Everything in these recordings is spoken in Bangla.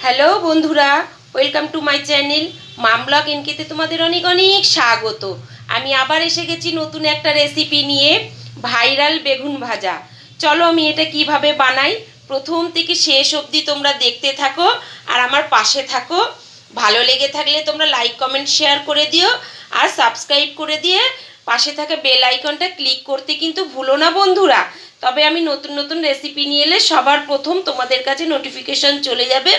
হ্যালো বন্ধুরা, welcome to my channel mom vlog এনকেতে তোমাদের অনেক অনেক স্বাগত। আমি আবার এসে গেছি নতুন একটা রেসিপি নিয়ে, ভাইরাল বেগুন ভাজা। চলো আমি এটা কিভাবে বানাই প্রথম থেকে শেষ অবধি তোমরা দেখতে থাকো আর আমার পাশে থাকো। ভালো লেগে থাকলে তোমরা লাইক কমেন্ট শেয়ার করে দিও আর সাবস্ক্রাইব করে দিয়ে পাশে থাকা বেল আইকনটা ক্লিক করতে কিন্তু ভুলো না বন্ধুরা। তবে আমি নতুন নতুন রেসিপি নিয়ে এলে সবার প্রথম তোমাদের কাছে নোটিফিকেশন চলে যাবে।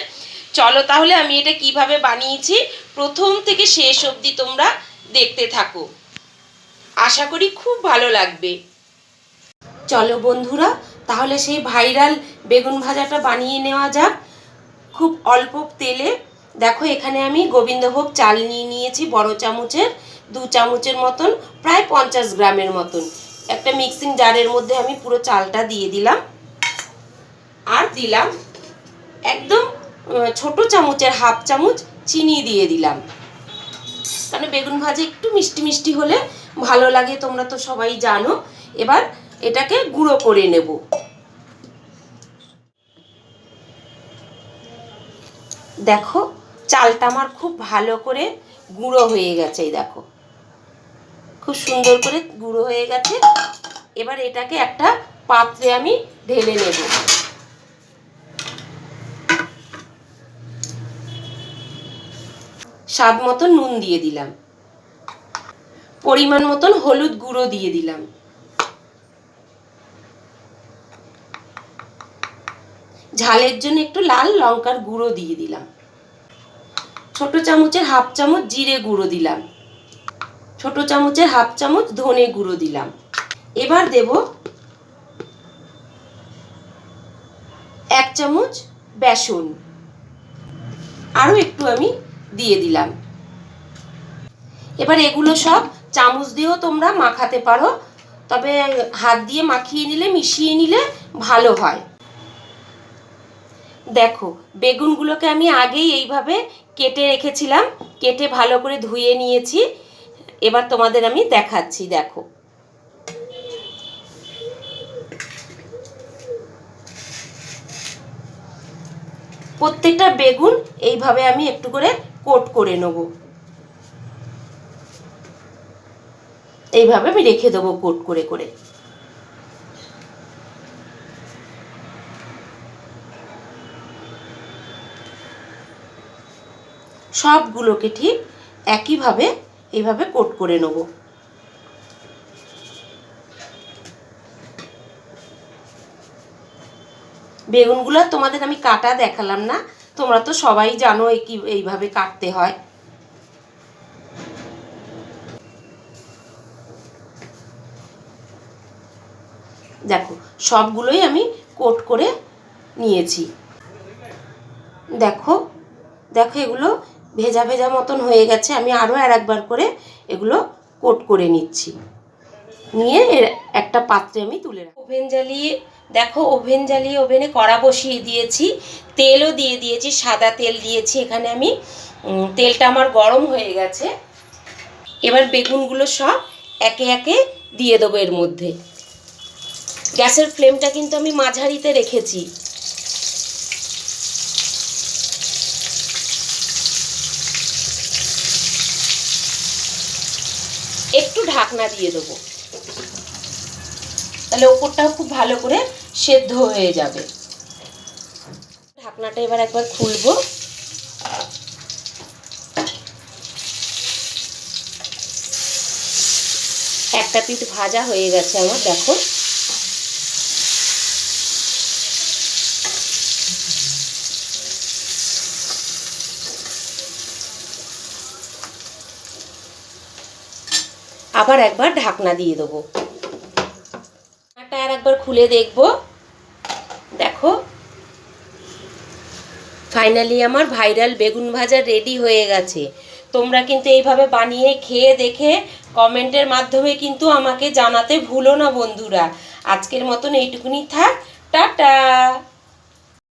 চলো তাহলে আমি এটা কিভাবে বানিয়েছি প্রথম থেকে শেষ অবধি তোমরা দেখতে থাকো, আশা করি খুব ভালো লাগবে। চলো বন্ধুরা, তাহলে সেই ভাইরাল বেগুন ভাজাটা বানিয়ে নেওয়া যাক খুব অল্প তেলে। দেখো এখানে আমি গোবিন্দভোগ চাল নিয়ে নিয়েছি বড় চামচের 2 চামচের মতন, প্রায় 50 গ্রামের মতন। একটা মিক্সিং জারের মধ্যে আমি পুরো চালটা দিয়ে দিলাম আর দিলাম একদম ছোট চামচের হাফ চামচ চিনি দিয়ে দিলাম, কারণ বেগুন ভাজা একটু মিষ্টি মিষ্টি হলে ভালো লাগে, তোমরা তো সবাই জানো। এবার এটাকে গুঁড়ো করে নেব। দেখো চালটা আমার খুব ভালো করে গুঁড়ো হয়ে গেছে, এই দেখো খুব সুন্দর করে গুঁড়ো হয়ে গেছে। এবার এটাকে একটা পাত্রে আমি ঢেলে নেব। স্বাদ মতন নুন দিয়ে দিলাম, পরিমাণ মতন হলুদ গুঁড়ো দিয়ে দিলাম, ঝালের জন্য একটু লাল লঙ্কার গুঁড়ো দিয়ে দিলাম, ছোট চামচের হাফ চামচ জিরে গুঁড়ো দিলাম, ছোট চামচের হাফ চামচ ধনে গুঁড়ো দিলাম। এবার দেব 1 চামচ বেসন, আরও একটু আমি দিয়ে দিলাম। এবার এগুলো সব চামচ দিয়েও তোমরা মাখাতে পারো, তবে হাত দিয়ে মাখিয়ে নিলে মিশিয়ে নিলে ভালো হয়। দেখো বেগুনগুলোকে আমি আগেই এইভাবে কেটে রেখেছিলাম, কেটে ভালো করে ধুয়ে নিয়েছি। এবার তোমাদের আমি দেখাচ্ছি, দেখো প্রত্যেকটা বেগুন এইভাবে আমি একটু করে কোট করে নেব। এইভাবে আমি রেখে দেবো কোট করে করে। সবগুলোকে ঠিক একইভাবে এইভাবে কোট করে নেব। বেগুনগুলো তোমাদের আমি কাটা দেখালাম না, তোমরা তো সবাই জানো এইভাবে কাটতে হয়। দেখো সবগুলোই আমি কোট করে নিয়েছি। দেখো দেখো এগুলো ভেজা ভেজা মতন হয়ে গেছে। আমি আরও একবার করে এগুলো কোট করে নিচ্ছি, নিয়ে একটা পাত্রে আমি তুলে রাখি। ওভেন জ্বালিয়ে দেখো ওভেন জ্বালিয়ে ওভেনে কড়া বসিয়ে দিয়েছি, তেলও দিয়ে দিয়েছি, সাদা তেল দিয়েছি এখানে আমি। তেলটা আমার গরম হয়ে গেছে। এবার বেগুনগুলো সব একে একে দিয়ে দেবো এর মধ্যে। গ্যাসের ফ্লেমটা কিন্তু আমি মাঝারিতে রেখেছি। একটু ঢাকনা দিয়ে দেবো, তাহলে ওপরটাও খুব ভালো করে সেদ্ধ হয়ে যাবে। ঢাকনাটা এবার একবার খুলবো। একটা পিঠ ভাজা হয়ে গেছে আমার, দেখো আবার একবার ঢাকনা দিয়ে দেবো। ঢাকনাটা আর একবার খুলে দেখব। দেখো ফাইনালি আমার ভাইরাল বেগুন ভাজা রেডি হয়ে গেছে। তোমরা কিন্তু এইভাবে বানিয়ে খেয়ে দেখে কমেন্টের মাধ্যমে কিন্তু আমাকে জানাতে ভুলো না বন্ধুরা। আজকের মতন এইটুকুনি থাক, টাটা।